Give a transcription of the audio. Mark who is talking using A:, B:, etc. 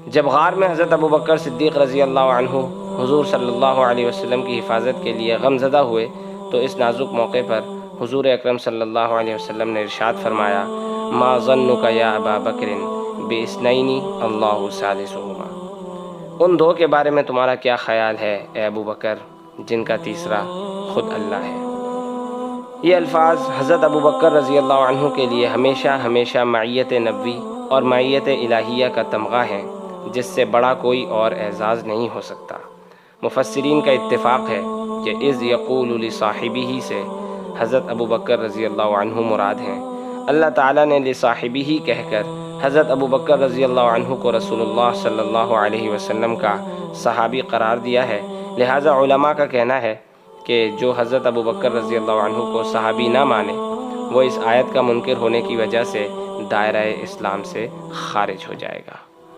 A: جب غار میں حضرت ابو بکر صدیق رضی اللہ عنہ حضور صلی اللہ علیہ وسلم کی حفاظت کے لیے غم زدہ ہوئے تو اس نازک موقع پر حضور اکرم صلی اللہ علیہ وسلم نے ارشاد فرمایا، ما ظنک یا ابا بکر باثنین اللہ ثالثہما، ان دو کے بارے میں تمہارا کیا خیال ہے اے ابو بکر جن کا تیسرا خود اللہ ہے۔ یہ الفاظ حضرت ابو بکر رضی اللہ عنہ کے لیے ہمیشہ ہمیشہ معیت نبوی اور معیت الہیہ کا تمغہ ہیں، جس سے بڑا کوئی اور اعزاز نہیں ہو سکتا۔ مفسرین کا اتفاق ہے کہ اذ یقول لصاحبہ سے حضرت ابو بکر رضی اللہ عنہ مراد ہیں۔ اللہ تعالیٰ نے لصاحبہ کہہ کر حضرت ابو بکر رضی اللہ عنہ کو رسول اللہ صلی اللہ علیہ وسلم کا صحابی قرار دیا ہے، لہٰذا علماء کا کہنا ہے کہ جو حضرت ابو بکر رضی اللہ عنہ کو صحابی نہ مانے وہ اس آیت کا منکر ہونے کی وجہ سے دائرہ اسلام سے خارج ہو جائے گا۔